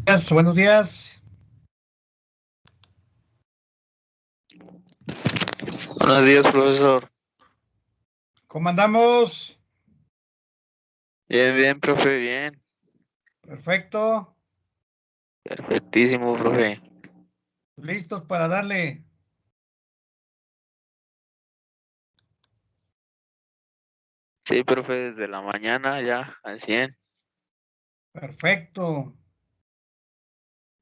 Buenos días. Buenos días, profesor. ¿Cómo andamos? Bien, profe, bien. Perfecto. Perfectísimo, profe. ¿Listos para darle? Sí, profe, desde la mañana ya al 100. Perfecto.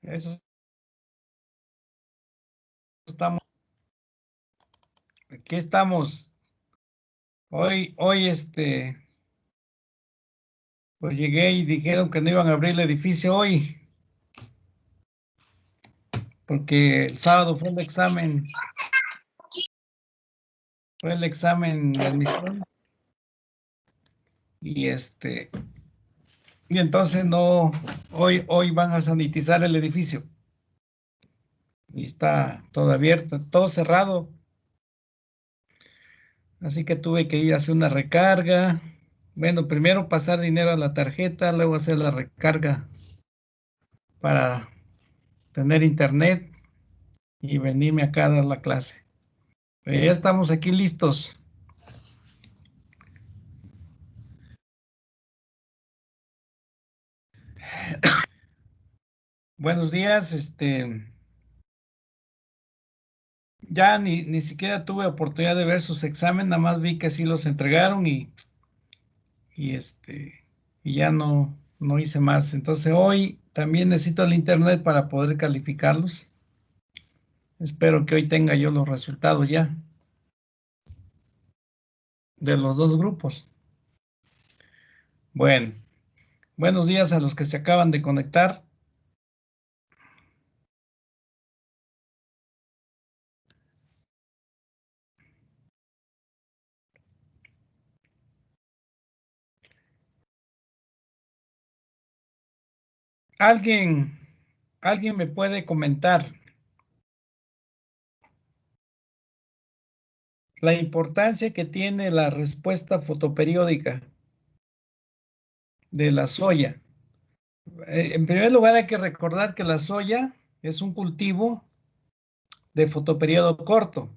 Eso estamos. Aquí estamos. Hoy, pues llegué y dijeron que no iban a abrir el edificio hoy, porque el sábado fue el examen de admisión y y entonces no, hoy van a sanitizar el edificio y está todo abierto, todo cerrado. Así que tuve que ir a hacer una recarga. Bueno, primero pasar dinero a la tarjeta, luego hacer la recarga para tener internet y venirme acá a dar la clase. Pero ya estamos aquí listos. Buenos días, ya ni siquiera tuve oportunidad de ver sus exámenes, nada más vi que sí los entregaron y y ya no hice más. Entonces hoy también necesito el internet para poder calificarlos. Espero que hoy tenga yo los resultados ya de los dos grupos. Bueno, buenos días a los que se acaban de conectar. ¿Alguien, alguien me puede comentar la importancia que tiene la respuesta fotoperiódica de la soya? En primer lugar, hay que recordar que la soya es un cultivo de fotoperiodo corto.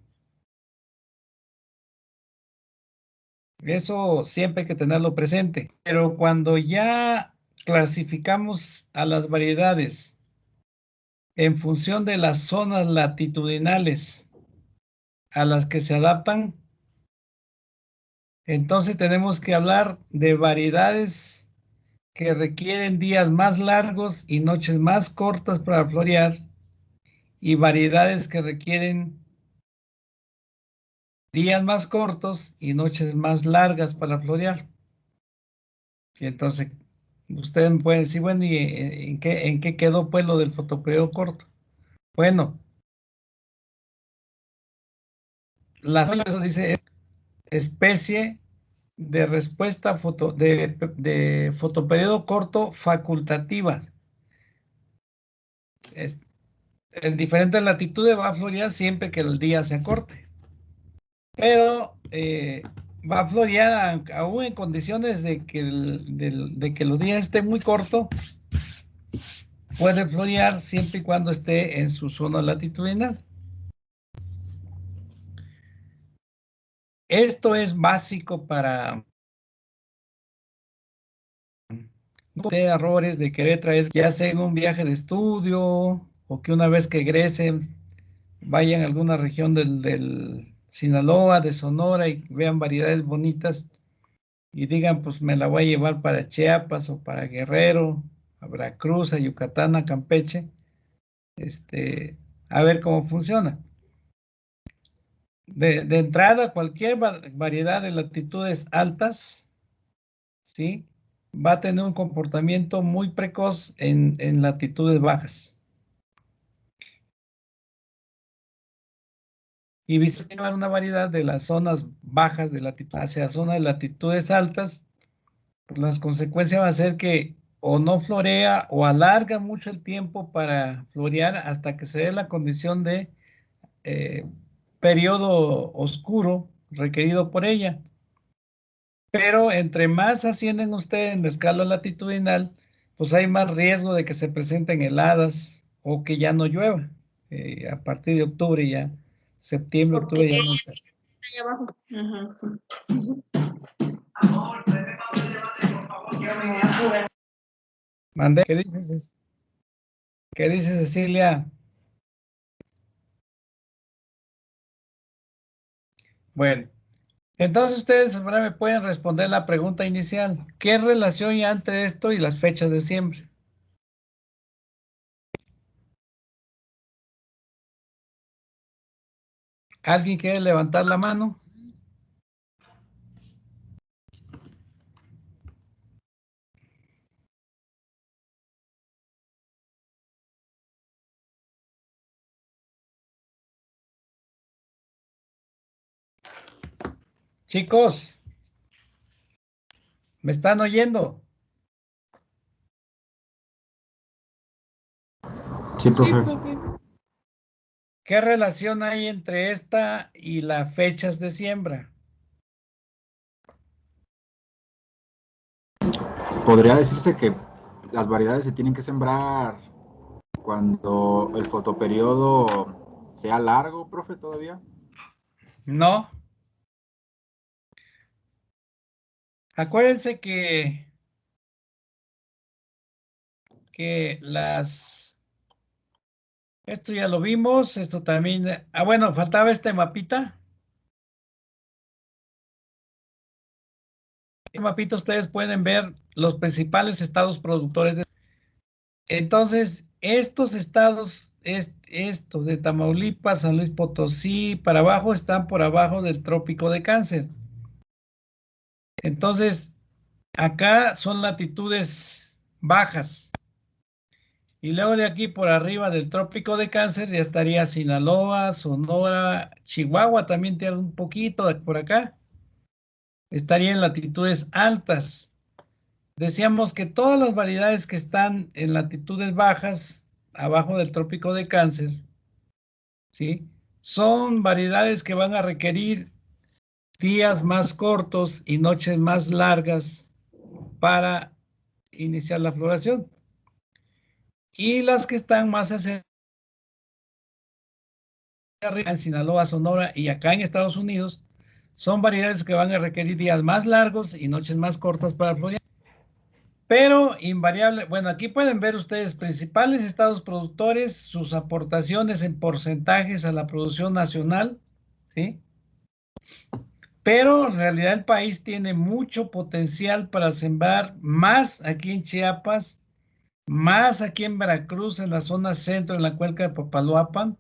Eso siempre hay que tenerlo presente. Pero cuando ya clasificamos a las variedades en función de las zonas latitudinales a las que se adaptan, entonces tenemos que hablar de variedades que requieren días más largos y noches más cortas para florear, y variedades que requieren días más cortos y noches más largas para florear. Y entonces, ustedes me pueden decir, bueno, ¿y en qué quedó pues lo del fotoperiodo corto? Bueno, la soya, eso dice, especie de respuesta de fotoperiodo corto facultativa. Es, en diferentes latitudes va a florear siempre que el día sea corte. Pero va a florear aún en condiciones de que, de que los días estén muy cortos. Puede florear siempre y cuando esté en su zona latitudinal. Esto es básico para no cometer errores de querer traer, ya sea en un viaje de estudio o que una vez que egresen vayan a alguna región del Sinaloa, de Sonora y vean variedades bonitas y digan, pues me la voy a llevar para Chiapas o para Guerrero, a Veracruz, a Yucatán, a Campeche, a ver cómo funciona. De entrada, cualquier variedad de latitudes altas, ¿sí?, va a tener un comportamiento muy precoz en latitudes bajas. Y viceversa, una variedad de las zonas bajas de latitud hacia zonas de latitudes altas, pues las consecuencias van a ser que o no florea o alarga mucho el tiempo para florear hasta que se dé la condición de periodo oscuro requerido por ella. Pero entre más ascienden ustedes en la escala latitudinal, pues hay más riesgo de que se presenten heladas o que ya no llueva. A partir de octubre ya, septiembre, Porque octubre ya no. está ahí abajo. Mandé. ¿Qué dice Cecilia? Bueno, entonces ustedes ahora me pueden responder la pregunta inicial. ¿Qué relación hay entre esto y las fechas de siembra? ¿Alguien quiere levantar la mano? Chicos, ¿me están oyendo? Sí, profe. ¿Qué relación hay entre esta y las fechas de siembra? Podría decirse que las variedades se tienen que sembrar cuando el fotoperiodo sea largo, profe, todavía. No. Acuérdense que esto ya lo vimos, esto también. Bueno, faltaba este mapita. En el mapita ustedes pueden ver los principales estados productores. Entonces, estos estados, estos de Tamaulipas, San Luis Potosí, para abajo, están por abajo del trópico de Cáncer. Entonces, acá son latitudes bajas. Y luego de aquí por arriba del trópico de Cáncer ya estaría Sinaloa, Sonora, Chihuahua también tiene un poquito por acá. Estaría en latitudes altas. Decíamos que todas las variedades que están en latitudes bajas, abajo del trópico de Cáncer, ¿sí? Son variedades que van a requerir días más cortos y noches más largas para iniciar la floración. Y las que están más hacia arriba, en Sinaloa, Sonora y acá en Estados Unidos, son variedades que van a requerir días más largos y noches más cortas para florear. Pero invariable, bueno, aquí pueden ver ustedes principales estados productores, sus aportaciones en porcentajes a la producción nacional, ¿sí? Pero en realidad el país tiene mucho potencial para sembrar más aquí en Chiapas, más aquí en Veracruz, en la zona centro, en la cuenca de Papaloapan,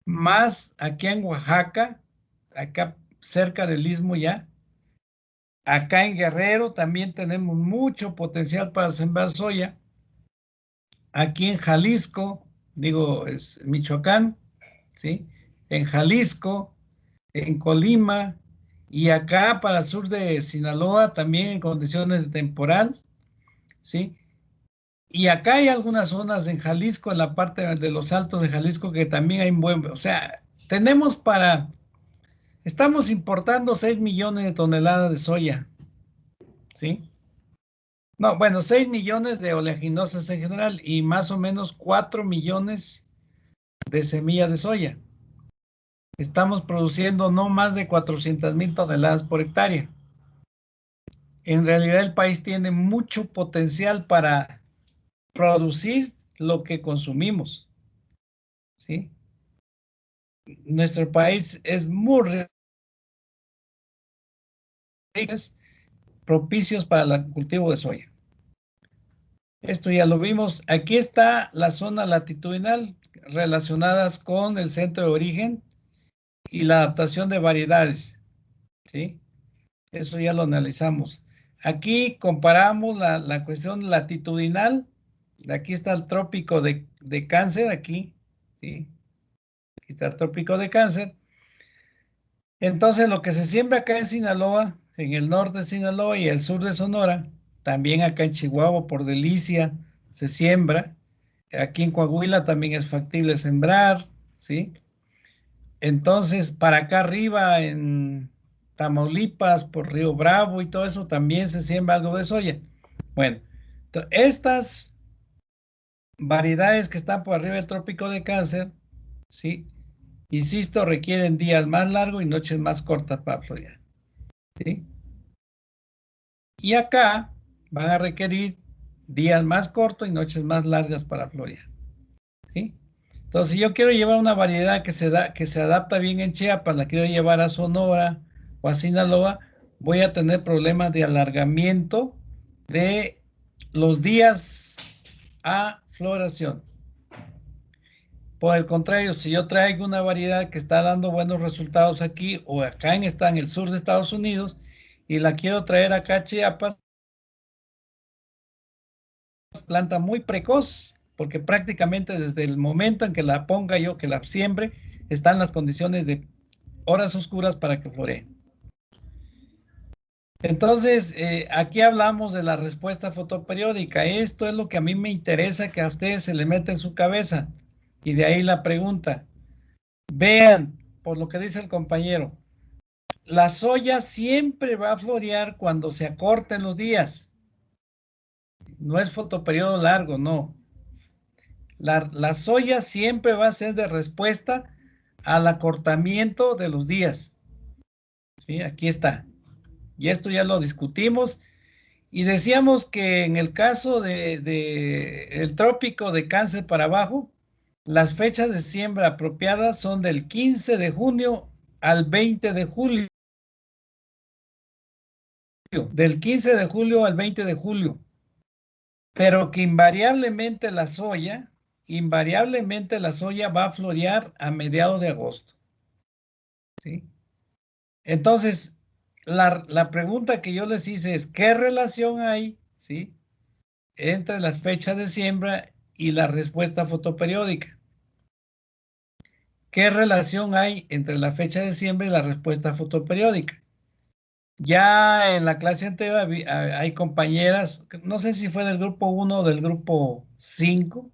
más aquí en Oaxaca, acá cerca del Istmo ya. Acá en Guerrero también tenemos mucho potencial para sembrar soya. Aquí en Jalisco, digo, es Michoacán, ¿sí? En Jalisco, en Colima y acá para el sur de Sinaloa también en condiciones de temporal, ¿sí? Y acá hay algunas zonas en Jalisco, en la parte de los altos de Jalisco, que también hay un buen, o sea, estamos importando 6 millones de toneladas de soya, ¿sí? No, bueno, 6 millones de oleaginosas en general y más o menos 4 millones de semilla de soya. Estamos produciendo no más de 400,000 toneladas por hectárea. En realidad el país tiene mucho potencial para producir lo que consumimos, ¿sí? Nuestro país es muy rico, propicios para el cultivo de soya. Esto ya lo vimos. Aquí está la zona latitudinal relacionadas con el centro de origen y la adaptación de variedades, ¿sí? Eso ya lo analizamos. Aquí comparamos la cuestión latitudinal. Aquí está el trópico de Cáncer, aquí, ¿sí? Aquí está el trópico de Cáncer. Entonces, lo que se siembra acá en Sinaloa, en el norte de Sinaloa y el sur de Sonora, también acá en Chihuahua, por Delicia, se siembra. Aquí en Coahuila también es factible sembrar, ¿sí? Entonces, para acá arriba, en Tamaulipas, por Río Bravo y todo eso, también se siembra algo de soya. Bueno, Estas variedades que están por arriba del trópico de Cáncer, ¿sí? Insisto, requieren días más largos y noches más cortas para florear, ¿sí? Y acá van a requerir días más cortos y noches más largas para florear, ¿sí? Entonces, si yo quiero llevar una variedad que se adapta bien en Chiapas, la quiero llevar a Sonora o a Sinaloa, voy a tener problemas de alargamiento de los días a floración. Por el contrario, si yo traigo una variedad que está dando buenos resultados aquí o acá está en el sur de Estados Unidos y la quiero traer acá a Chiapas, planta muy precoz, porque prácticamente desde el momento en que la ponga yo, que la siembre, están las condiciones de horas oscuras para que floree. Entonces, aquí hablamos de la respuesta fotoperiódica. Esto es lo que a mí me interesa que a ustedes se le meta en su cabeza. Y de ahí la pregunta. Vean, por lo que dice el compañero, la soya siempre va a florear cuando se acorten los días. No es fotoperiodo largo, no. La soya siempre va a ser de respuesta al acortamiento de los días. ¿Sí? Aquí está. Y esto ya lo discutimos. Y decíamos que en el caso de el trópico de Cáncer para abajo, las fechas de siembra apropiadas son del 15 de junio al 20 de julio. Del 15 de julio al 20 de julio. Pero que invariablemente la soya va a florear a mediados de agosto. ¿Sí? Entonces, la pregunta que yo les hice es, ¿qué relación hay, ¿sí?, entre las fechas de siembra y la respuesta fotoperiódica? ¿Qué relación hay entre la fecha de siembra y la respuesta fotoperiódica? Ya en la clase anterior hay compañeras, no sé si fue del grupo 1 o del grupo 5,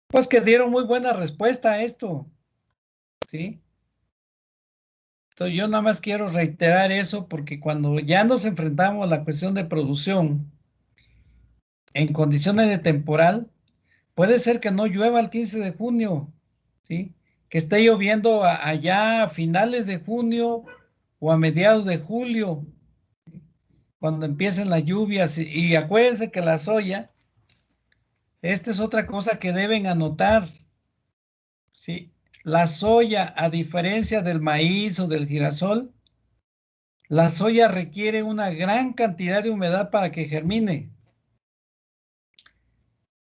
pues que dieron muy buena respuesta a esto, ¿sí? Entonces yo nada más quiero reiterar eso porque cuando ya nos enfrentamos a la cuestión de producción en condiciones de temporal, puede ser que no llueva el 15 de junio, ¿sí? Que esté lloviendo allá a finales de junio o a mediados de julio, cuando empiecen las lluvias. Y acuérdense que la soya, esta es otra cosa que deben anotar, ¿sí? La soya, a diferencia del maíz o del girasol, la soya requiere una gran cantidad de humedad para que germine.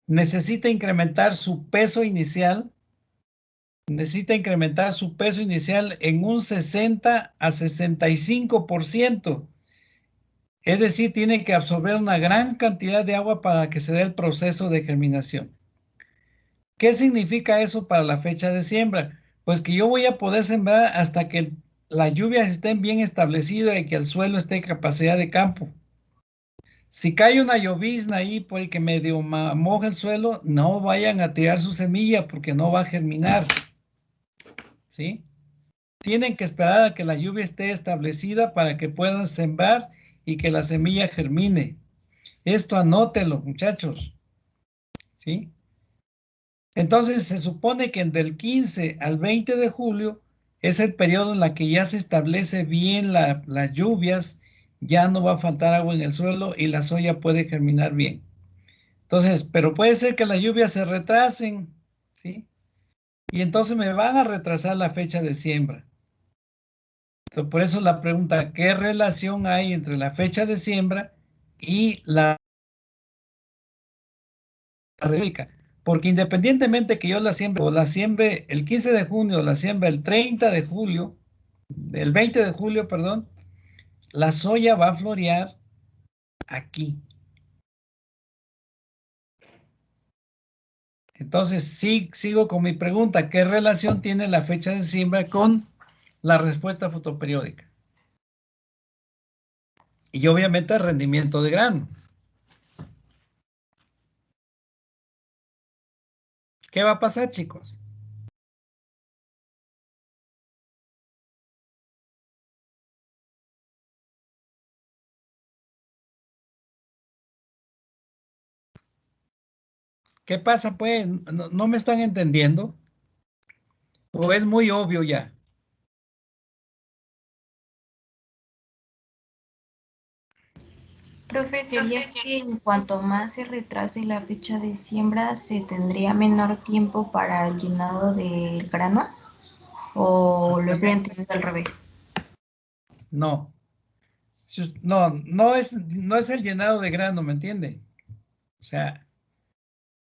Necesita incrementar su peso inicial en un 60 a 65%. Es decir, tiene que absorber una gran cantidad de agua para que se dé el proceso de germinación. ¿Qué significa eso para la fecha de siembra? Pues que yo voy a poder sembrar hasta que las lluvias estén bien establecidas y que el suelo esté en capacidad de campo. Si cae una llovizna ahí por que medio moja el suelo, no vayan a tirar su semilla porque no va a germinar, ¿sí? Tienen que esperar a que la lluvia esté establecida para que puedan sembrar y que la semilla germine. Esto anótelo, muchachos, ¿sí? Entonces se supone que del 15 al 20 de julio es el periodo en la que ya se establece bien las lluvias, ya no va a faltar agua en el suelo y la soya puede germinar bien. Entonces, pero puede ser que las lluvias se retrasen, ¿sí? Y entonces me van a retrasar la fecha de siembra. Entonces, por eso la pregunta, ¿qué relación hay entre la fecha de siembra y la periódica? Porque independientemente que yo la siembre o la siembre el 15 de junio o la siembre el 30 de julio, el 20 de julio, perdón, la soya va a florear aquí. Entonces, sí, sigo con mi pregunta, ¿qué relación tiene la fecha de siembra con la respuesta fotoperiódica? Y obviamente el rendimiento de grano. ¿Qué va a pasar, chicos? ¿Qué pasa, pues? ¿No me están entendiendo? ¿O es muy obvio ya? Profe, ¿sería que en cuanto más se retrase la fecha de siembra, se tendría menor tiempo para el llenado del grano? ¿O lo estoy Exactamente. entendiendo al revés? No. No es el llenado de grano, ¿me entiende? O sea,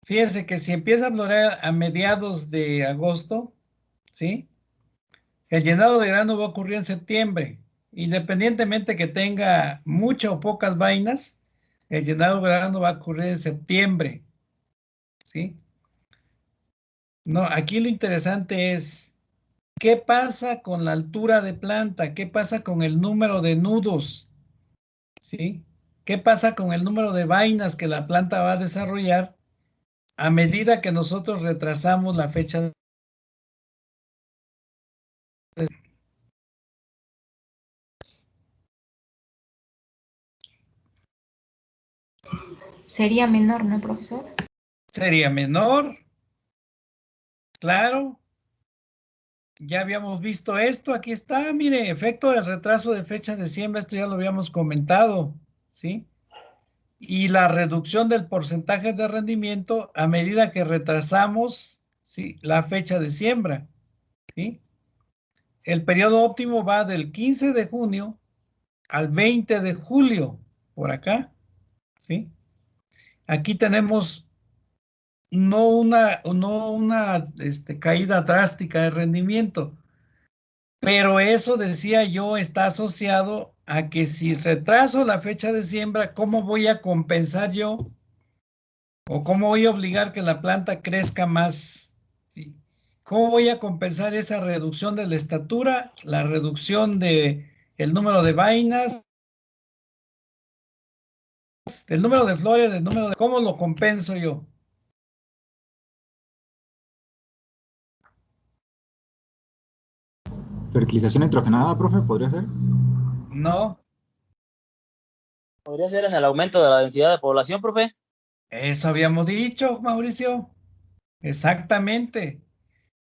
fíjense que si empieza a florear a mediados de agosto, ¿sí? El llenado de grano va a ocurrir en septiembre. Independientemente que tenga muchas o pocas vainas, el llenado de grano va a ocurrir en septiembre, ¿sí? No, aquí lo interesante es, ¿qué pasa con la altura de planta? ¿Qué pasa con el número de nudos? ¿Sí? ¿Qué pasa con el número de vainas que la planta va a desarrollar a medida que nosotros retrasamos la fecha? Sería menor, ¿no, profesor? Sería menor, claro. Ya habíamos visto esto, aquí está, mire, efecto del retraso de fecha de siembra, esto ya lo habíamos comentado, ¿sí? Y la reducción del porcentaje de rendimiento a medida que retrasamos, ¿sí?, la fecha de siembra, ¿sí? El periodo óptimo va del 15 de junio al 20 de julio, por acá, ¿sí? Aquí tenemos no una caída drástica de rendimiento, pero eso, decía yo, está asociado a que si retraso la fecha de siembra, ¿cómo voy a compensar yo? ¿O cómo voy a obligar que la planta crezca más? ¿Sí? ¿Cómo voy a compensar esa reducción de la estatura, la reducción de el número de vainas, el número de flores, el número de... ¿Cómo lo compenso yo? ¿Fertilización nitrogenada, profe? ¿Podría ser? No, ¿Podría ser en el aumento de la densidad de población, profe? eso habíamos dicho, Mauricio. Exactamente.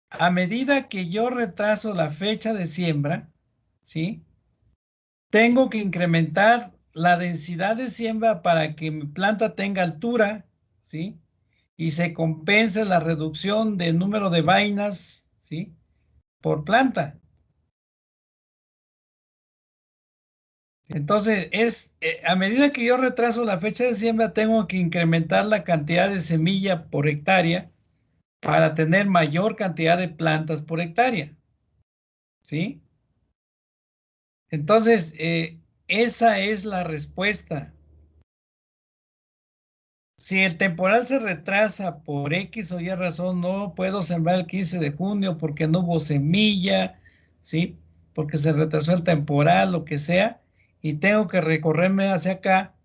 A medida que yo retraso la fecha de siembra, ¿sí?, tengo que incrementar la densidad de siembra para que mi planta tenga altura, ¿sí? Y se compense la reducción del número de vainas, ¿sí?, por planta. Entonces, a medida que yo retraso la fecha de siembra, tengo que incrementar la cantidad de semilla por hectárea para tener mayor cantidad de plantas por hectárea, ¿sí? Entonces, esa es la respuesta. Si el temporal se retrasa por X o Y razón, no puedo sembrar el 15 de junio porque no hubo semilla, ¿sí? Porque se retrasó el temporal, lo que sea, y tengo que recorrerme hacia acá,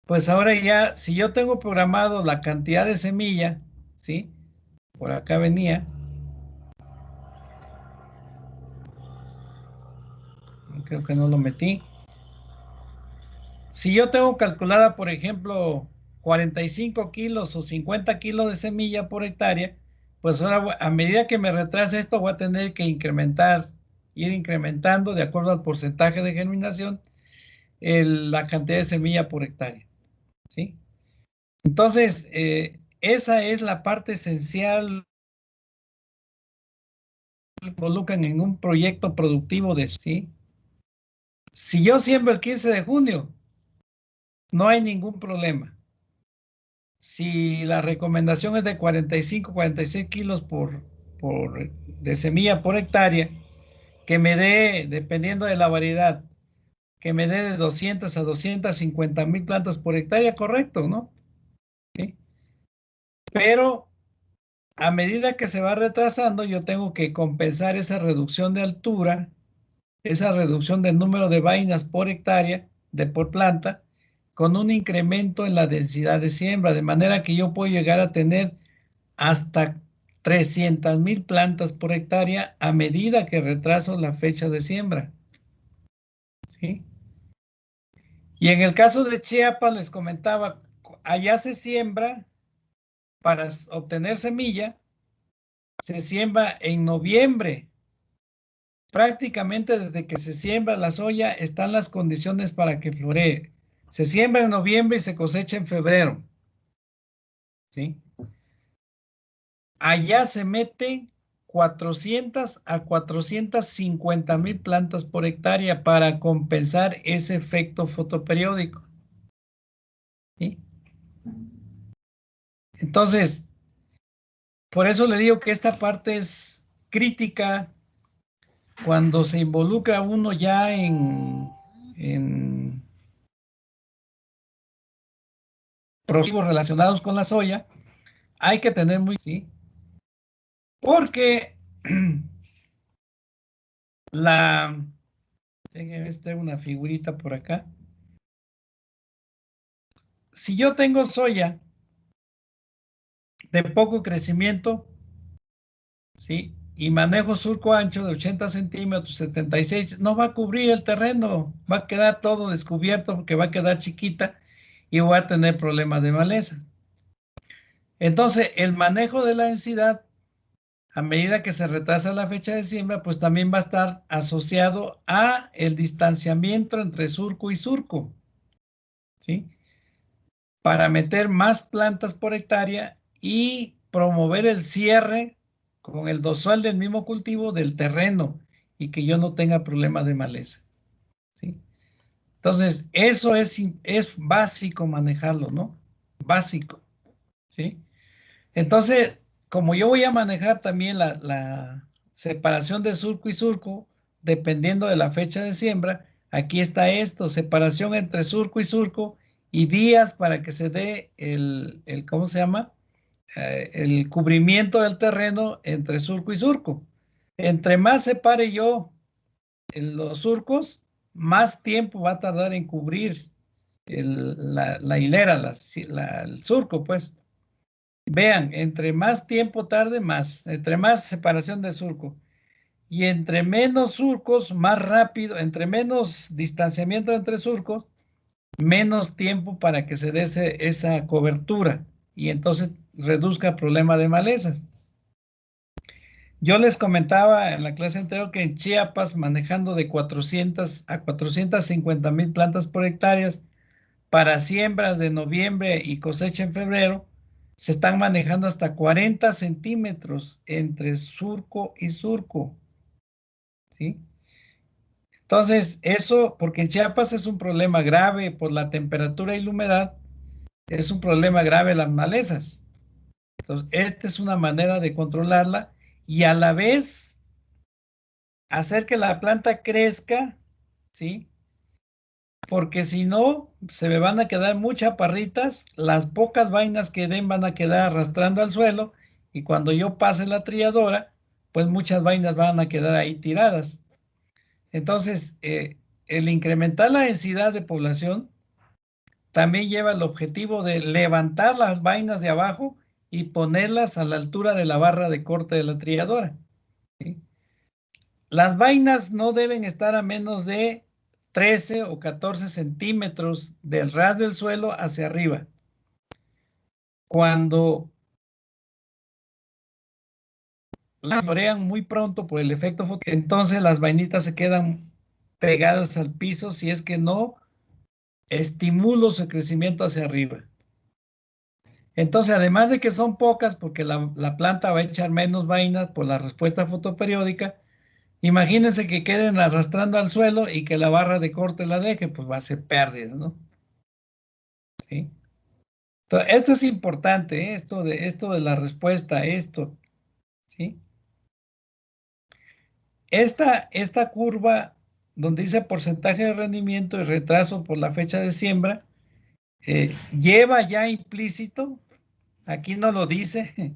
pues ahora ya, si yo tengo programado la cantidad de semilla, ¿sí? Por acá venía. Creo que no lo metí. Si yo tengo calculada, por ejemplo, 45 kilos o 50 kilos de semilla por hectárea, pues ahora a medida que me retrase esto voy a tener que ir incrementando de acuerdo al porcentaje de germinación la cantidad de semilla por hectárea, ¿sí? Entonces, esa es la parte esencial que involucran en un proyecto productivo ¿sí? Si yo siembro el 15 de junio, no hay ningún problema. Si la recomendación es de 45, 46 kilos de semilla por hectárea, que me dé, dependiendo de la variedad, que me dé de 200 a 250,000 plantas por hectárea, correcto, ¿no? ¿Sí? Pero a medida que se va retrasando, yo tengo que compensar esa reducción de altura, esa reducción del número de vainas por hectárea, por planta, con un incremento en la densidad de siembra, de manera que yo puedo llegar a tener hasta 300,000 plantas por hectárea a medida que retraso la fecha de siembra, ¿sí? Y en el caso de Chiapas, les comentaba, allá se siembra para obtener semilla se siembra en noviembre. Prácticamente desde que se siembra la soya están las condiciones para que floree. Se siembra en noviembre y se cosecha en febrero. ¿Sí? Allá se meten 400 a 450,000 plantas por hectárea para compensar ese efecto fotoperiódico. ¿Sí? Entonces, por eso le digo que esta parte es crítica cuando se involucra uno ya en procesos relacionados con la soya. Hay que tener muy, ¿sí? Porque tengo una figurita por acá. Si yo tengo soya de poco crecimiento, ¿sí? Y manejo surco ancho de 80 centímetros, 76, no va a cubrir el terreno, va a quedar todo descubierto porque va a quedar chiquita y voy a tener problemas de maleza. Entonces, el manejo de la densidad, a medida que se retrasa la fecha de siembra, pues también va a estar asociado a el distanciamiento entre surco y surco, ¿sí? Para meter más plantas por hectárea y promover el cierre con el dosal del mismo cultivo del terreno y que yo no tenga problemas de maleza, ¿sí? Entonces, eso es básico manejarlo, ¿no? Básico, ¿sí? Entonces, como yo voy a manejar también la separación de surco y surco, dependiendo de la fecha de siembra, aquí está esto, separación entre surco y surco y días para que se dé ¿cómo se llama? El cubrimiento del terreno entre surco y surco. Entre más separe yo en los surcos, más tiempo va a tardar en cubrir la hilera, el surco, pues. Vean, entre más tiempo tarde, más. Entre más separación de surco. Y entre menos surcos, más rápido. Entre menos distanciamiento entre surcos, menos tiempo para que se dé esa cobertura. Y entonces reduzca el problema de malezas. Yo les comentaba en la clase anterior que en Chiapas, manejando de 400 a 450,000 plantas por hectárea, para siembras de noviembre y cosecha en febrero, se están manejando hasta 40 centímetros entre surco y surco, ¿sí? Entonces, eso, porque en Chiapas es un problema grave por la temperatura y la humedad, es un problema grave las malezas. Entonces, esta es una manera de controlarla y a la vez hacer que la planta crezca, ¿sí? Porque si no, se me van a quedar muchas parritas, las pocas vainas que den van a quedar arrastrando al suelo y cuando yo pase la trilladora, pues muchas vainas van a quedar ahí tiradas. Entonces, el incrementar la densidad de población también lleva el objetivo de levantar las vainas de abajo y ponerlas a la altura de la barra de corte de la trilladora, ¿sí? Las vainas no deben estar a menos de 13 o 14 centímetros del ras del suelo hacia arriba. Cuando las florean muy pronto por el efecto fotónico, entonces las vainitas se quedan pegadas al piso si es que no estimulo su crecimiento hacia arriba. Entonces, además de que son pocas, porque la planta va a echar menos vainas por la respuesta fotoperiódica, imagínense que queden arrastrando al suelo y que la barra de corte la deje, pues va a ser pérdida, ¿no? ¿Sí? Entonces, esto es importante, ¿eh? Esto de la respuesta, ¿sí? Esta curva donde dice porcentaje de rendimiento y retraso por la fecha de siembra, lleva ya implícito, aquí no lo dice,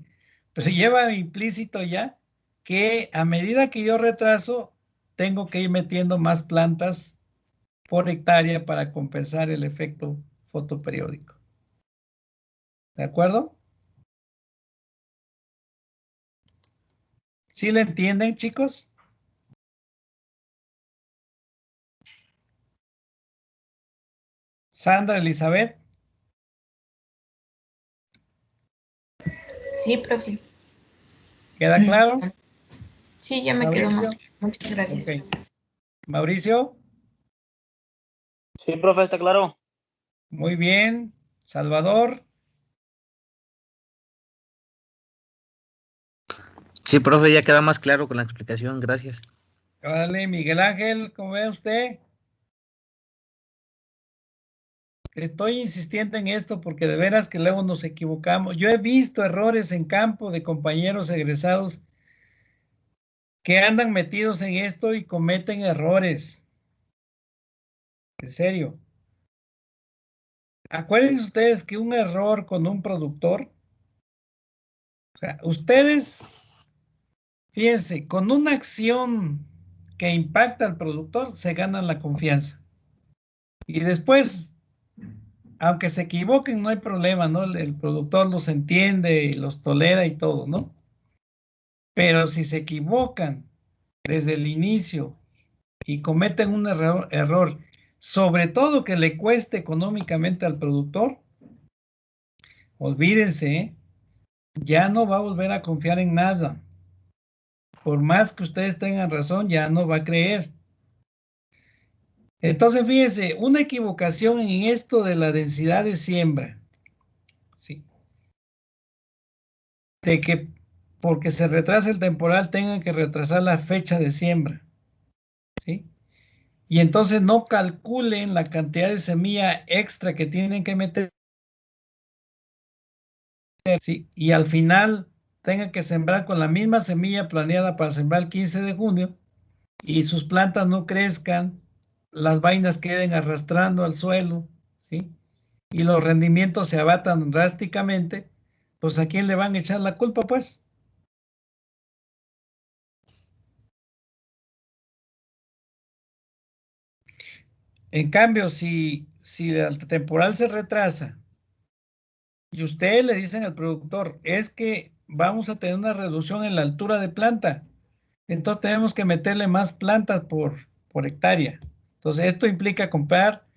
pero lleva implícito ya que a medida que yo retraso, tengo que ir metiendo más plantas por hectárea para compensar el efecto fotoperiódico. ¿De acuerdo? ¿Sí le entienden, chicos? Sandra Elizabeth. Sí, profe. ¿Queda claro? Sí, ya me quedó Mauricio. más. Muchas gracias. Ok. Mauricio, Sí, profe, está claro. muy bien. Salvador, Sí, profe, ya queda más claro con la explicación, gracias. vale. Miguel Ángel, ¿cómo ve usted? Estoy insistiendo en esto porque de veras que luego nos equivocamos. Yo he visto errores en campo de compañeros egresados que andan metidos en esto y cometen errores. En serio. Acuérdense ustedes que un error con un productor, o sea, ustedes, fíjense, con una acción que impacta al productor, se ganan la confianza. Y después, aunque se equivoquen, no hay problema, ¿no? El productor los entiende, los tolera y todo, ¿no? Pero si se equivocan desde el inicio y cometen un error, sobre todo que le cueste económicamente al productor, olvídense, ¿eh? Ya no va a volver a confiar en nada. Por más que ustedes tengan razón, ya no va a creer. Entonces, fíjense, una equivocación en esto de la densidad de siembra, ¿sí? De que porque se retrasa el temporal tengan que retrasar la fecha de siembra, ¿sí? Y entonces no calculen la cantidad de semilla extra que tienen que meter, ¿sí? Y al final tengan que sembrar con la misma semilla planeada para sembrar el 15 de junio y sus plantas no crezcan, las vainas queden arrastrando al suelo, ¿sí? Y los rendimientos se abatan drásticamente, pues ¿a quién le van a echar la culpa, pues? En cambio, si el temporal se retrasa y ustedes le dicen al productor, es que vamos a tener una reducción en la altura de planta, entonces tenemos que meterle más plantas por hectárea. Entonces, esto implica comprar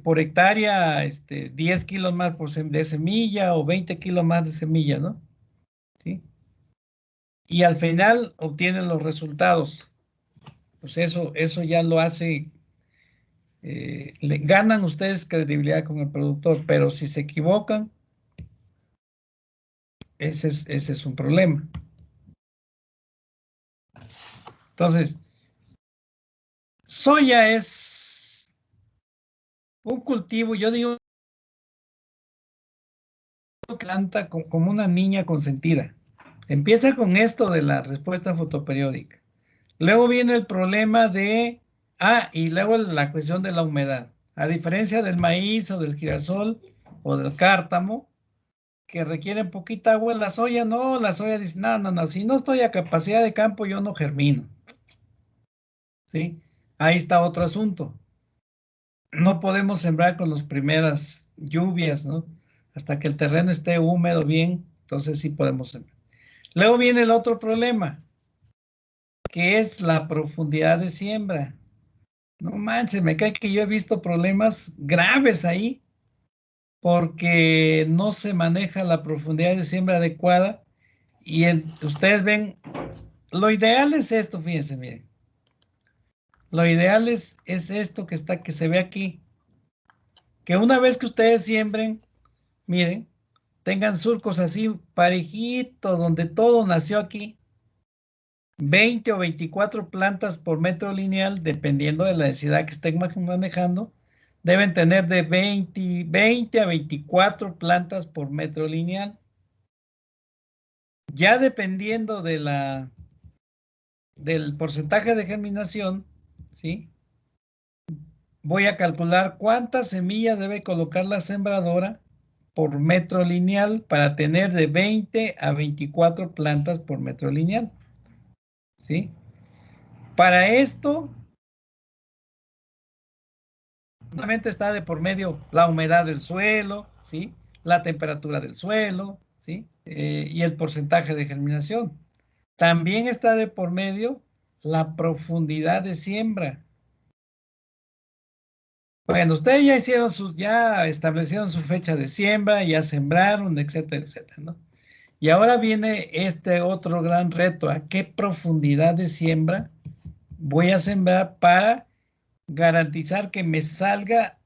por hectárea 10 kilos más de semilla o 20 kilos más de semilla, ¿no? ¿Sí? Y al final obtienen los resultados. Pues eso ya lo hace, le ganan ustedes credibilidad con el productor, pero si se equivocan, ese es un problema. Entonces, soya es un cultivo, yo digo, planta como una niña consentida. Empieza con esto de la respuesta fotoperiódica. Luego viene el problema y luego la cuestión de la humedad. A diferencia del maíz o del girasol o del cártamo, que requieren poquita agua, la soya no, la soya dice, no, si no estoy a capacidad de campo, yo no germino. ¿Sí? Ahí está otro asunto. No podemos sembrar con las primeras lluvias, ¿no? Hasta que el terreno esté húmedo bien, entonces sí podemos sembrar. Luego viene el otro problema, que es la profundidad de siembra. No manches, me cae que yo he visto problemas graves ahí porque no se maneja la profundidad de siembra adecuada y ustedes ven, lo ideal es esto, fíjense, miren. Lo ideal es esto que se ve aquí. Que una vez que ustedes siembren, miren, tengan surcos así parejitos donde todo nació aquí. 20 o 24 plantas por metro lineal, dependiendo de la densidad que estén manejando, deben tener de 20 a 24 plantas por metro lineal. Ya dependiendo del porcentaje de germinación, ¿sí? Voy a calcular cuántas semillas debe colocar la sembradora por metro lineal para tener de 20 a 24 plantas por metro lineal, ¿sí? Para esto, solamente está de por medio la humedad del suelo, ¿sí? La temperatura del suelo, ¿sí? Y el porcentaje de germinación. También está de por medio la profundidad de siembra. Bueno, ustedes ya establecieron su fecha de siembra, ya sembraron, etcétera, etcétera, ¿no? Y ahora viene este otro gran reto. ¿A qué profundidad de siembra voy a sembrar para garantizar que me salga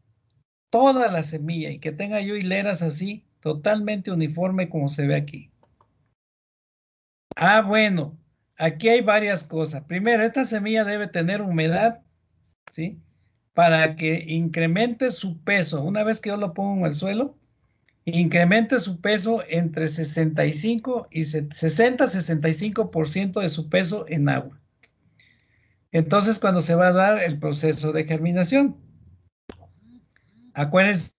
toda la semilla y que tenga yo hileras así, totalmente uniforme como se ve aquí? Ah, bueno, aquí hay varias cosas. Primero, esta semilla debe tener humedad, ¿sí? Para que incremente su peso. Una vez que yo lo pongo en el suelo, incremente su peso entre 65 y 60-65% de su peso en agua. Entonces, cuando se va a dar el proceso de germinación, acuérdense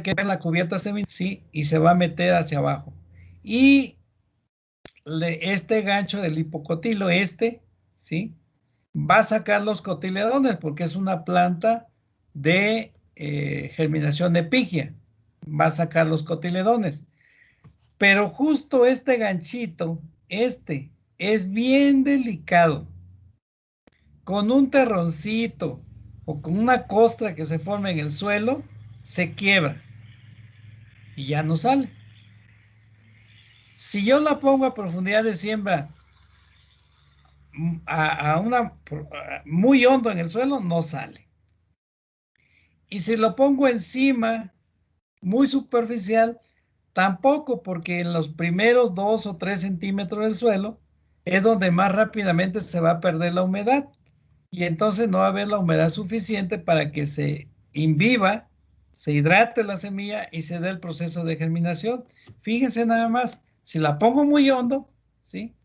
que la cubierta seminal, sí, y se va a meter hacia abajo. Y este gancho del hipocotilo, ¿sí? Va a sacar los cotiledones porque es una planta de germinación epígea. Va a sacar los cotiledones. Pero justo este ganchito, es bien delicado. Con un terroncito o con una costra que se forma en el suelo, se quiebra y ya no sale. Si yo la pongo a profundidad de siembra muy hondo en el suelo, no sale. Y si lo pongo encima, muy superficial, tampoco, porque en los primeros 2 o 3 centímetros del suelo es donde más rápidamente se va a perder la humedad. Y entonces no va a haber la humedad suficiente para que se imbiba, se hidrate la semilla y se dé el proceso de germinación. Fíjense nada más, si la pongo muy hondo, ¿sí?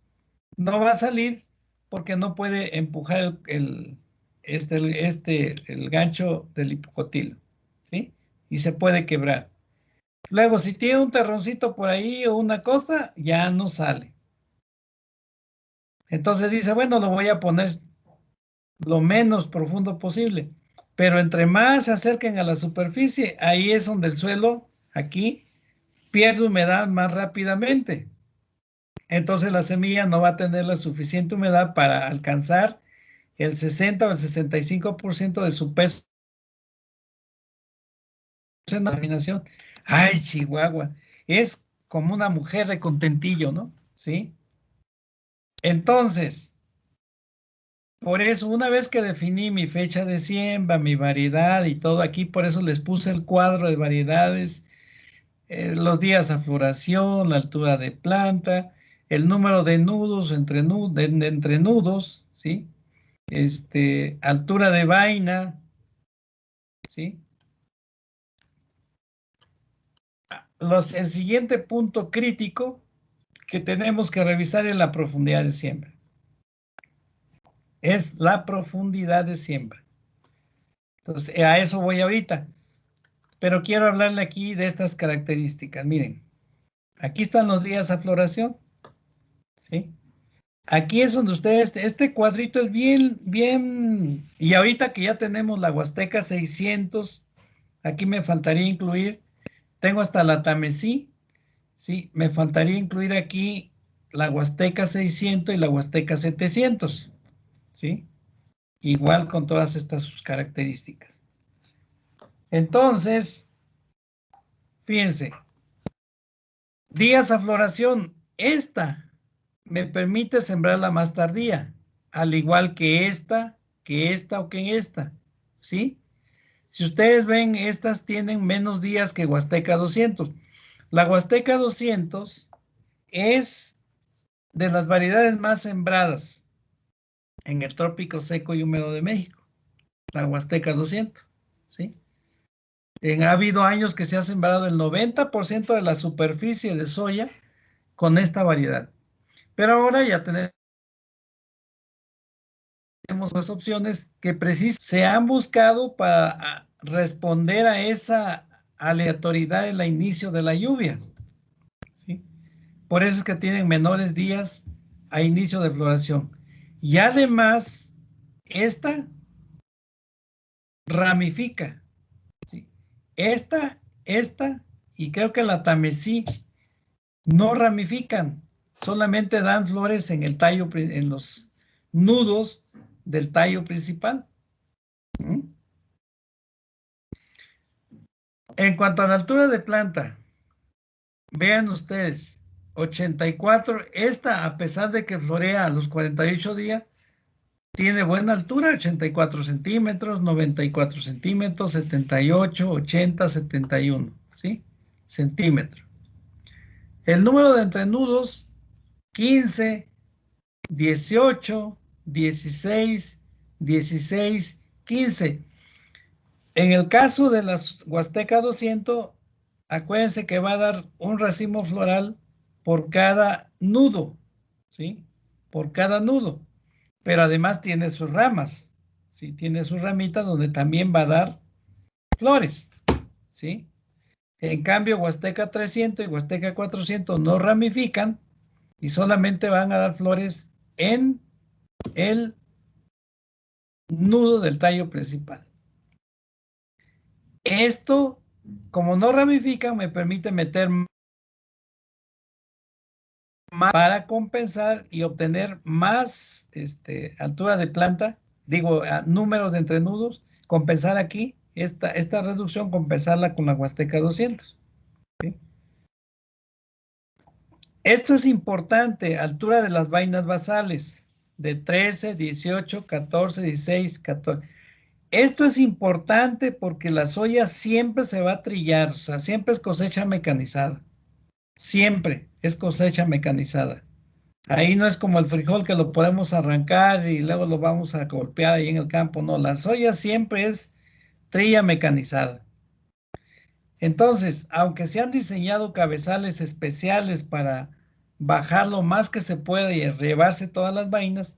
No va a salir porque no puede empujar el gancho del hipocotilo, ¿sí? Y se puede quebrar. Luego, si tiene un terroncito por ahí o una cosa, ya no sale. Entonces dice, bueno, lo voy a poner lo menos profundo posible. Pero entre más se acerquen a la superficie, ahí es donde el suelo, aquí, pierde humedad más rápidamente. Entonces la semilla no va a tener la suficiente humedad para alcanzar el 60 o el 65% de su peso en la germinación. Ay, Chihuahua, es como una mujer de contentillo, ¿no? ¿Sí? Entonces, por eso, una vez que definí mi fecha de siembra, mi variedad y todo aquí, por eso les puse el cuadro de variedades, los días a floración, la altura de planta, el número de nudos entre nudos, ¿sí? Altura de vaina, ¿sí? El siguiente punto crítico que tenemos que revisar es la profundidad de siembra. Es la profundidad de siembra. Entonces, a eso voy ahorita. Pero quiero hablarle aquí de estas características. Miren, aquí están los días a floración, ¿sí? Aquí es donde ustedes, este cuadrito es bien, y ahorita que ya tenemos la Huasteca 600, aquí me faltaría incluir, tengo hasta la Tamesí, ¿sí? Me faltaría incluir aquí la Huasteca 600 y la Huasteca 700, ¿sí? Igual con todas estas sus características. Entonces, fíjense, días a floración, esta me permite sembrarla más tardía, al igual que esta o que en esta, ¿sí? Si ustedes ven, estas tienen menos días que Huasteca 200. La Huasteca 200 es de las variedades más sembradas en el trópico seco y húmedo de México, la Huasteca 200, ¿sí? Ha habido años que se ha sembrado el 90% de la superficie de soya con esta variedad. Pero ahora ya tenemos las opciones que se han buscado para responder a esa aleatoriedad en el inicio de la lluvia, ¿sí? Por eso es que tienen menores días a inicio de floración. Y además, esta ramifica, ¿sí? Esta, y creo que la Tamesí no ramifican, solamente dan flores en el tallo, en los nudos del tallo principal. ¿Mm? En cuanto a la altura de planta, vean ustedes, 84, esta a pesar de que florea a los 48 días, tiene buena altura, 84 centímetros, 94 centímetros, 78, 80, 71, ¿sí? Centímetros. El número de entrenudos, 15, 18, 16, 16, 15. En el caso de las Huasteca 200, acuérdense que va a dar un racimo floral por cada nudo, ¿sí? Por cada nudo. Pero además tiene sus ramas, ¿sí? Tiene sus ramitas donde también va a dar flores, ¿sí? En cambio, Huasteca 300 y Huasteca 400 no ramifican y solamente van a dar flores en el nudo del tallo principal. Esto, como no ramifican, me permite meter más para compensar y obtener más altura de planta, digo, números de entrenudos, compensar aquí, esta reducción, compensarla con la Huasteca 200. ¿Sí? Esto es importante, altura de las vainas basales, de 13, 18, 14, 16, 14. Esto es importante porque la soya siempre se va a trillar, o sea, siempre es cosecha mecanizada. Siempre es cosecha mecanizada. Ahí no es como el frijol que lo podemos arrancar y luego lo vamos a golpear ahí en el campo. No, la soya siempre es trilla mecanizada. Entonces, aunque se han diseñado cabezales especiales para bajar lo más que se pueda y llevarse todas las vainas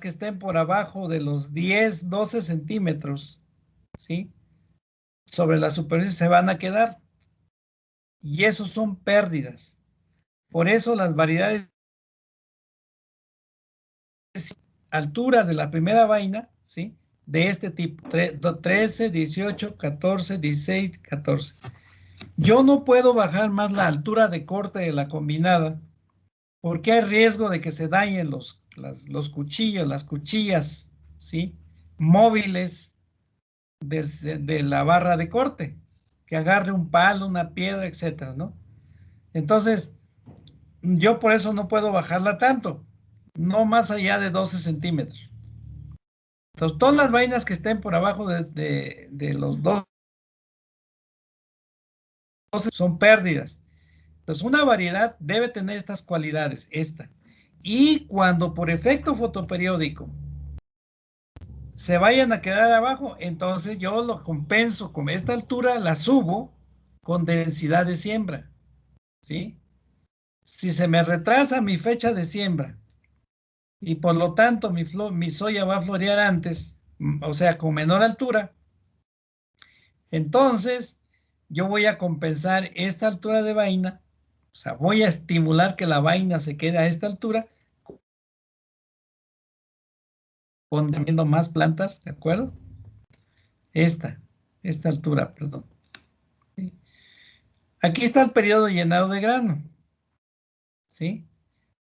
que estén por abajo de los 10, 12 centímetros, ¿sí? Sobre la superficie se van a quedar. Y eso son pérdidas. Por eso las variedades alturas de la primera vaina, ¿sí? De este tipo, 13, 18, 14, 16, 14. Yo no puedo bajar más la altura de corte de la combinada porque hay riesgo de que se dañen los cuchillos, las cuchillas, ¿sí? Móviles de la barra de corte, que agarre un palo, una piedra, etcétera, ¿no? Entonces, yo por eso no puedo bajarla tanto, no más allá de 12 centímetros. Entonces, todas las vainas que estén por abajo de los 12 son pérdidas. Entonces, una variedad debe tener estas cualidades, esta. Y cuando por efecto fotoperiódico se vayan a quedar abajo, entonces yo lo compenso con esta altura, la subo con densidad de siembra, ¿sí? Si se me retrasa mi fecha de siembra y por lo tanto mi soya va a florear antes, o sea, con menor altura, entonces yo voy a compensar esta altura de vaina, o sea, voy a estimular que la vaina se quede a esta altura, poniendo más plantas, ¿de acuerdo? Esta altura, perdón. ¿Sí? Aquí está el periodo llenado de grano, ¿sí?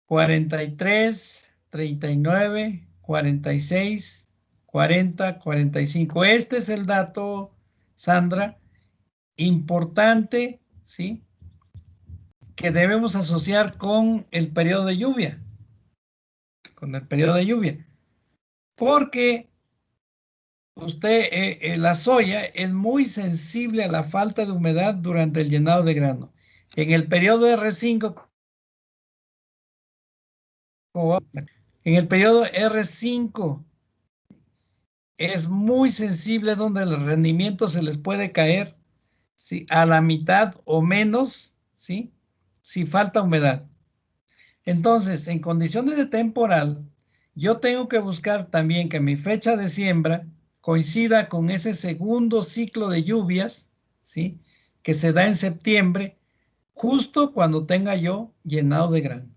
43, 39, 46, 40, 45. Este es el dato, Sandra, importante, ¿sí? Que debemos asociar con el periodo de lluvia. Con el periodo de lluvia. Porque la soya es muy sensible a la falta de humedad durante el llenado de grano. En el periodo R5, es muy sensible donde el rendimiento se les puede caer, ¿sí? A la mitad o menos, ¿sí? Si falta humedad. Entonces, en condiciones de temporal, yo tengo que buscar también que mi fecha de siembra coincida con ese segundo ciclo de lluvias, ¿sí? Que se da en septiembre, justo cuando tenga yo llenado de grano.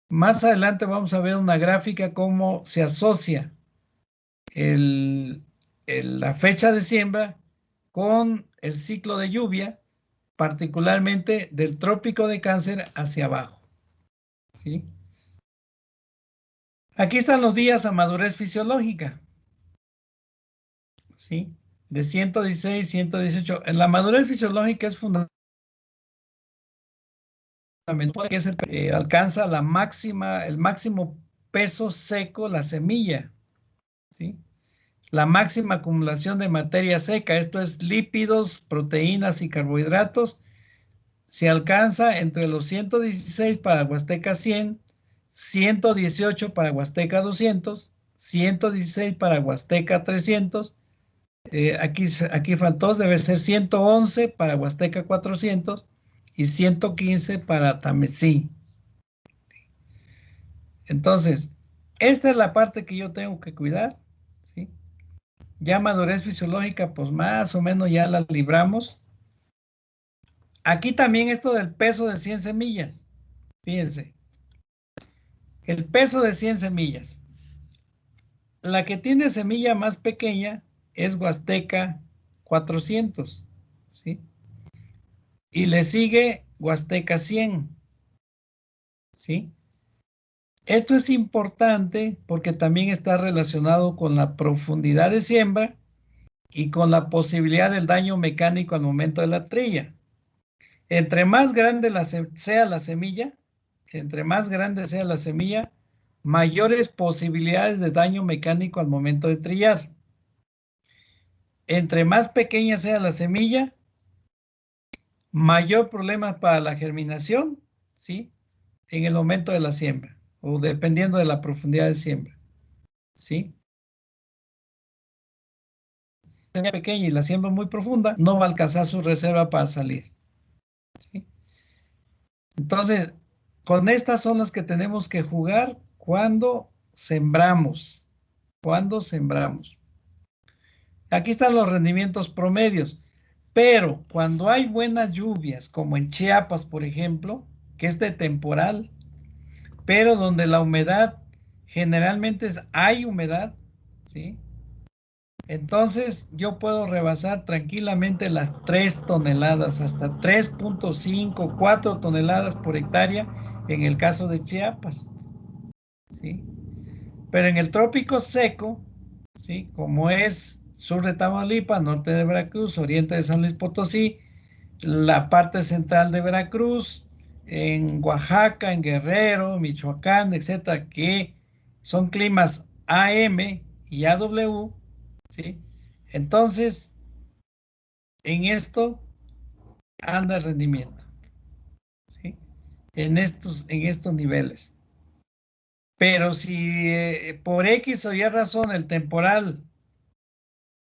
Más adelante vamos a ver una gráfica cómo se asocia la fecha de siembra con el ciclo de lluvia, particularmente del trópico de Cáncer hacia abajo, ¿sí? Aquí están los días a madurez fisiológica, ¿sí? de 116, 118. En la madurez fisiológica es fundamental que alcanza la máxima, el máximo peso seco la semilla, ¿sí? La máxima acumulación de materia seca, esto es lípidos, proteínas y carbohidratos, se alcanza entre los 116 para Huasteca 100, 118 para Huasteca 200, 116 para Huasteca 300, aquí faltó, debe ser 111 para Huasteca 400 y 115 para Tamesí. Entonces, esta es la parte que yo tengo que cuidar, ¿sí? Ya madurez fisiológica, pues más o menos ya la libramos. Aquí también esto del peso de 100 semillas. Fíjense, el peso de 100 semillas. La que tiene semilla más pequeña es Huasteca 400, ¿sí? Y le sigue Huasteca 100, ¿sí? Esto es importante porque también está relacionado con la profundidad de siembra y con la posibilidad del daño mecánico al momento de la trilla. Entre más grande sea la semilla, mayores posibilidades de daño mecánico al momento de trillar. Entre más pequeña sea la semilla, mayor problema para la germinación, ¿sí? En el momento de la siembra, o dependiendo de la profundidad de siembra, ¿sí? Si es pequeña y la siembra muy profunda, no va a alcanzar su reserva para salir, ¿sí? Entonces, con estas son las que tenemos que jugar cuando sembramos. Aquí están los rendimientos promedios. Pero cuando hay buenas lluvias, como en Chiapas, por ejemplo, que es de temporal, pero donde la humedad generalmente hay humedad, ¿sí? Entonces yo puedo rebasar tranquilamente las 3 toneladas, hasta 3.5, 4 toneladas por hectárea en el caso de Chiapas, ¿sí? Pero en el trópico seco, ¿sí? Como es sur de Tamaulipas, norte de Veracruz, oriente de San Luis Potosí, la parte central de Veracruz, en Oaxaca, en Guerrero, Michoacán, etcétera, que son climas AM y AW, ¿sí? Entonces, en esto anda el rendimiento, ¿sí? En estos niveles. Pero si por X o Y razón el temporal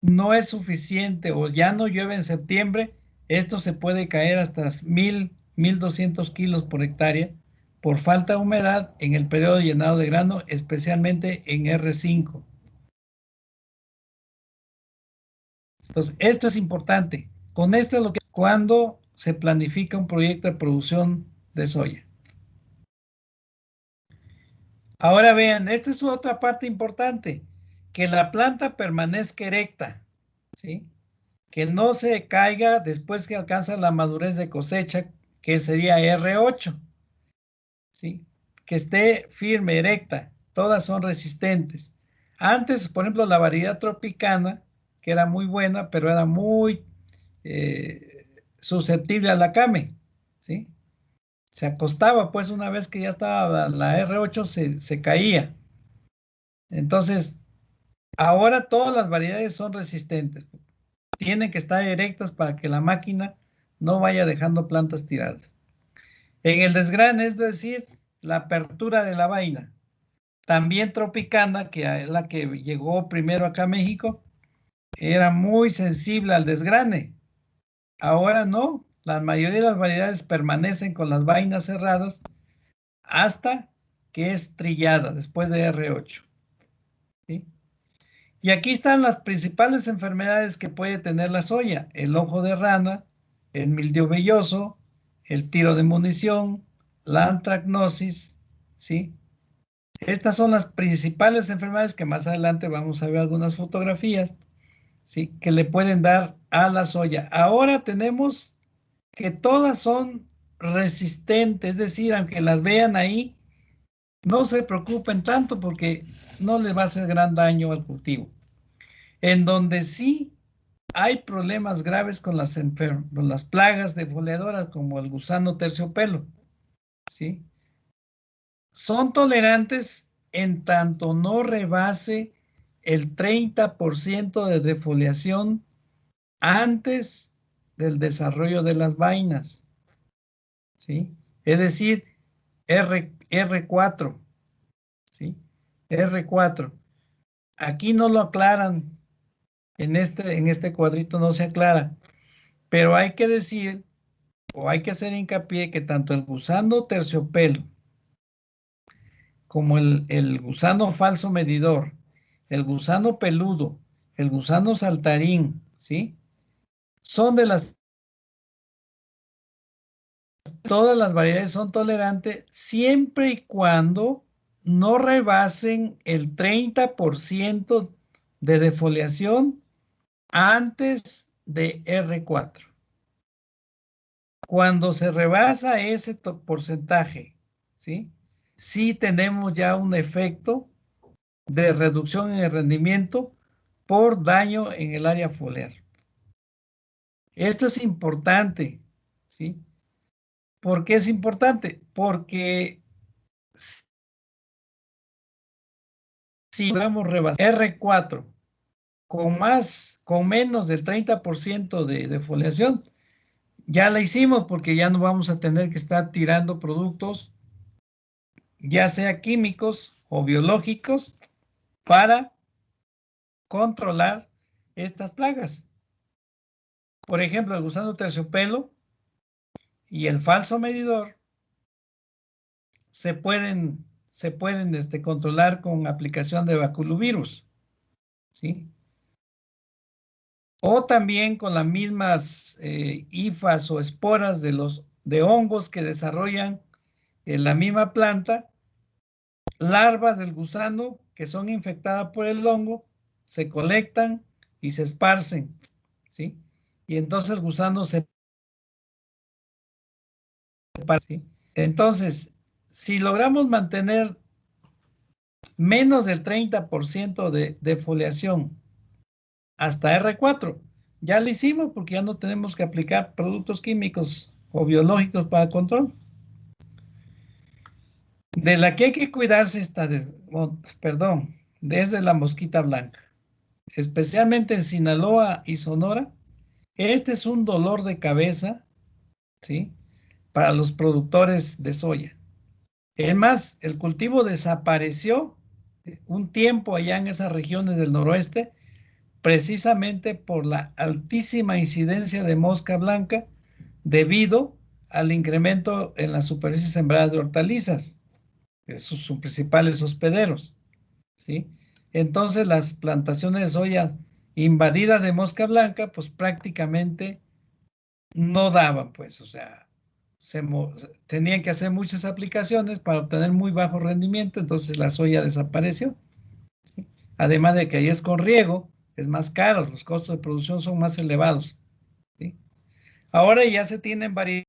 no es suficiente o ya no llueve en septiembre, esto se puede caer hasta 1,200 kilos por hectárea por falta de humedad en el periodo de llenado de grano, especialmente en R5. Entonces, esto es importante. Con esto es lo que cuando se planifica un proyecto de producción de soya. Ahora vean, esta es otra parte importante, que la planta permanezca erecta, ¿sí? Que no se caiga después que alcanza la madurez de cosecha, que sería R8, ¿sí? Que esté firme, erecta, todas son resistentes. Antes, por ejemplo, la variedad tropicana, que era muy buena, pero era muy susceptible a la came, ¿sí? Se acostaba, pues una vez que ya estaba la R8 se caía. Entonces, ahora todas las variedades son resistentes. Tienen que estar erectas para que la máquina no vaya dejando plantas tiradas. En el desgrane, es decir, la apertura de la vaina. También tropicana, que es la que llegó primero acá a México, era muy sensible al desgrane. Ahora no, la mayoría de las variedades permanecen con las vainas cerradas hasta que es trillada, después de R8. ¿Sí? Y aquí están las principales enfermedades que puede tener la soya: el ojo de rana, el mildiou velloso, el tiro de munición, la antracnosis, ¿sí? Estas son las principales enfermedades que más adelante vamos a ver algunas fotografías, ¿sí? Que le pueden dar a la soya. Ahora tenemos que todas son resistentes, es decir, aunque las vean ahí, no se preocupen tanto porque no les va a hacer gran daño al cultivo. En donde sí hay problemas graves con con las plagas defoliadoras como el gusano terciopelo, ¿sí? Son tolerantes en tanto no rebase el 30% de defoliación antes del desarrollo de las vainas, ¿sí? Es decir, R4, ¿sí? R4. Aquí no lo aclaran, en este cuadrito no se aclara, pero hay que decir, o hay que hacer hincapié que tanto el gusano terciopelo como el gusano falso medidor, el gusano peludo, el gusano saltarín, ¿sí? Son todas las variedades son tolerantes siempre y cuando no rebasen el 30% de defoliación antes de R4. Cuando se rebasa ese porcentaje, ¿sí? Sí tenemos ya un efecto de reducción en el rendimiento por daño en el área foliar. Esto es importante, ¿sí? ¿Por qué es importante? Porque si logramos rebasar R4 con menos del 30% de defoliación, ya la hicimos porque ya no vamos a tener que estar tirando productos, ya sea químicos o biológicos, para controlar estas plagas. Por ejemplo, el gusano terciopelo y el falso medidor se pueden controlar con aplicación de baculovirus, ¿sí? O también con las mismas hifas o esporas de hongos que desarrollan en la misma planta, larvas del gusano que son infectadas por el hongo, se colectan y se esparcen, ¿sí? Y entonces el gusano se separa, ¿sí? Entonces, si logramos mantener menos del 30% de defoliación hasta R4, ya lo hicimos porque ya no tenemos que aplicar productos químicos o biológicos para control. De la que hay que cuidarse desde la mosquita blanca, especialmente en Sinaloa y Sonora. Este es un dolor de cabeza, ¿sí? Para los productores de soya. Es más, el cultivo desapareció un tiempo allá en esas regiones del noroeste, precisamente por la altísima incidencia de mosca blanca debido al incremento en las superficies sembradas de hortalizas, que son sus principales hospederos, ¿sí? Entonces las plantaciones de soya invadidas de mosca blanca, pues prácticamente no daban, pues, o sea, tenían que hacer muchas aplicaciones para obtener muy bajo rendimiento, entonces la soya desapareció, ¿sí? Además de que ahí es con riego, es más caro, los costos de producción son más elevados, ¿sí? Ahora ya se tienen variedades.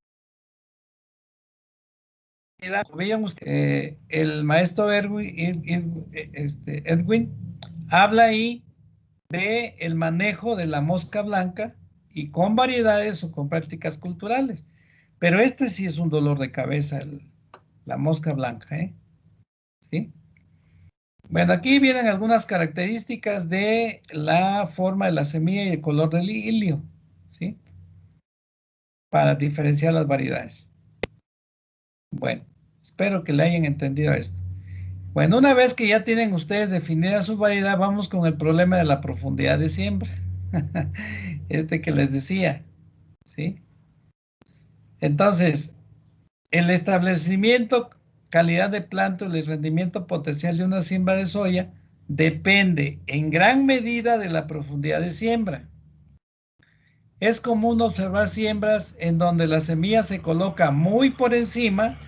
Veían ustedes, el maestro Edwin habla ahí de el manejo de la mosca blanca y con variedades o con prácticas culturales. Pero este sí es un dolor de cabeza, la mosca blanca, ¿eh? ¿Sí? Bueno, aquí vienen algunas características de la forma de la semilla y el color del hilio, ¿sí? Para diferenciar las variedades. Bueno, espero que le hayan entendido esto. Bueno, una vez que ya tienen ustedes definida su variedad, vamos con el problema de la profundidad de siembra. Este que les decía, ¿sí? Entonces, el establecimiento, calidad de planta y el rendimiento potencial de una siembra de soya depende en gran medida de la profundidad de siembra. Es común observar siembras en donde la semilla se coloca muy por encima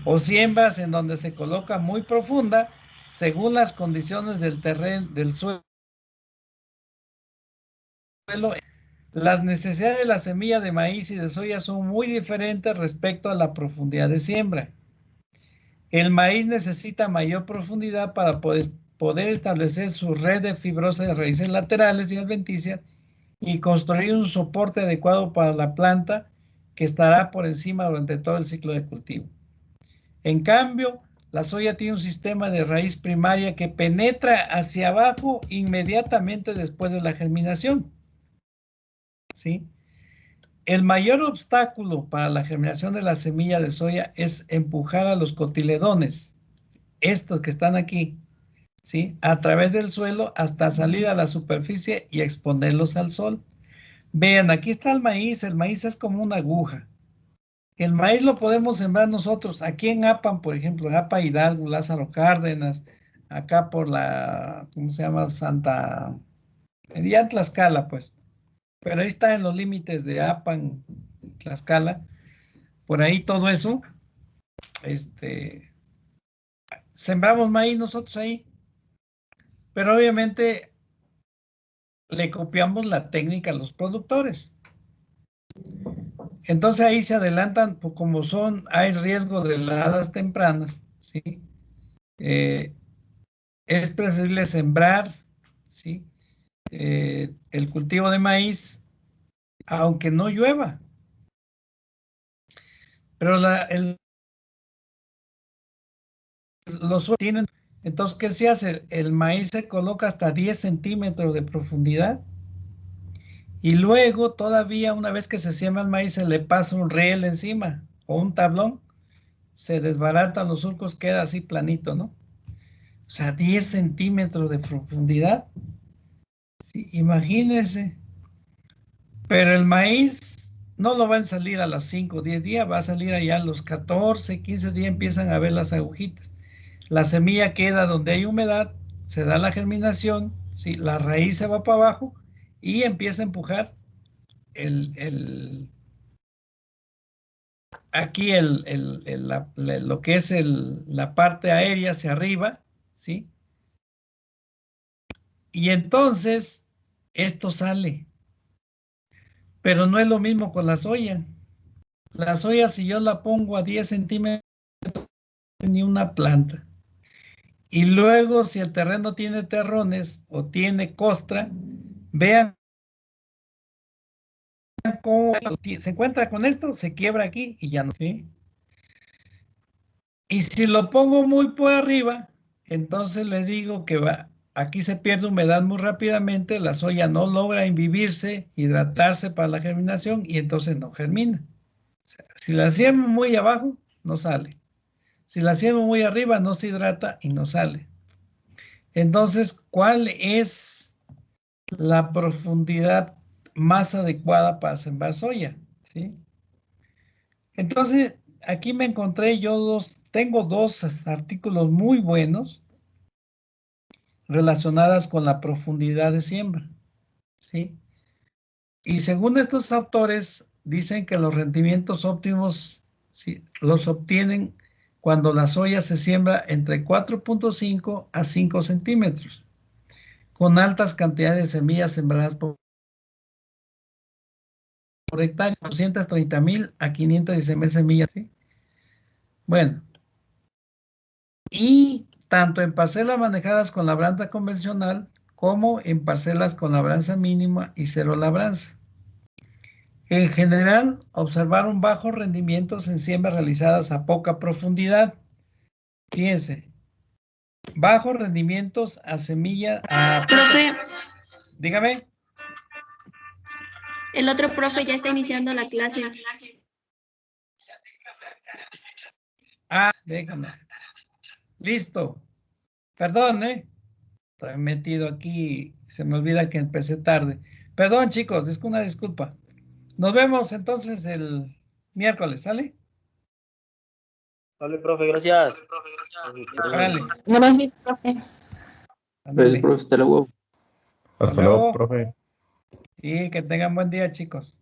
o siembras en donde se coloca muy profunda según las condiciones del terreno, del suelo. Las necesidades de la semilla de maíz y de soya son muy diferentes respecto a la profundidad de siembra. El maíz necesita mayor profundidad para poder establecer su red de fibrosas de raíces laterales y adventicias y construir un soporte adecuado para la planta que estará por encima durante todo el ciclo de cultivo. En cambio, la soya tiene un sistema de raíz primaria que penetra hacia abajo inmediatamente después de la germinación. ¿Sí? El mayor obstáculo para la germinación de la semilla de soya es empujar a los cotiledones, estos que están aquí, ¿sí? A través del suelo hasta salir a la superficie y exponerlos al sol. Vean, aquí está el maíz es como una aguja. El maíz lo podemos sembrar nosotros, aquí en Apan, por ejemplo, en Apa Hidalgo, Lázaro Cárdenas, acá por la, ¿cómo se llama? Ya en Tlaxcala, pues. Pero ahí está en los límites de Apan, Tlaxcala, por ahí todo eso, sembramos maíz nosotros ahí, pero obviamente le copiamos la técnica a los productores. Entonces ahí se adelantan, pues como hay riesgo de heladas tempranas, ¿sí? Es preferible sembrar, ¿sí? El cultivo de maíz, aunque no llueva. Pero los suelos tienen, entonces, ¿qué se hace? El maíz se coloca hasta 10 centímetros de profundidad y luego todavía una vez que se siembra el maíz se le pasa un riel encima o un tablón, se desbaratan los surcos, queda así planito, ¿no? O sea, 10 centímetros de profundidad. Sí, imagínense. Pero el maíz no lo van a salir a los 5 o 10 días, va a salir allá a los 14, 15 días, empiezan a ver las agujitas. La semilla queda donde hay humedad, se da la germinación, ¿sí? La raíz se va para abajo y empieza a empujar aquí lo que es la parte aérea hacia arriba, ¿sí? Y entonces esto sale. Pero no es lo mismo con la soya. La soya, si yo la pongo a 10 centímetros, ni una planta. Y luego, si el terreno tiene terrones o tiene costra, vean cómo se encuentra con esto, se quiebra aquí y ya no. ¿Sí? Y si lo pongo muy por arriba, entonces le digo que aquí se pierde humedad muy rápidamente, la soya no logra imbiberse, hidratarse para la germinación y entonces no germina. O sea, si la hacemos muy abajo, no sale. Si la hacemos muy arriba, no se hidrata y no sale. Entonces, ¿cuál es la profundidad más adecuada para sembrar soya? ¿Sí? Entonces, aquí me encontré tengo dos artículos muy buenos relacionadas con la profundidad de siembra. ¿Sí? Y según estos autores, dicen que los rendimientos óptimos, ¿sí?, los obtienen cuando la soya se siembra entre 4.5 a 5 centímetros, con altas cantidades de semillas sembradas por hectárea, 230,000 a 516,000 semillas. ¿Sí? Bueno, y tanto en parcelas manejadas con labranza convencional como en parcelas con labranza mínima y cero labranza. En general, observaron bajos rendimientos en siembras realizadas a poca profundidad. Fíjense, bajos rendimientos a semilla. Profe, Dígame. el otro profe ya está iniciando la clase. Déjame. Listo. Perdón, estoy metido aquí. Se me olvida que empecé tarde. Perdón, chicos, es una disculpa. Nos vemos entonces el miércoles, ¿sale? Vale, profe, gracias. Órale. Gracias, profe. Ándale. Gracias, profe. Hasta luego. Hasta Hasta luego, luego. profe. Y que tengan buen día, chicos.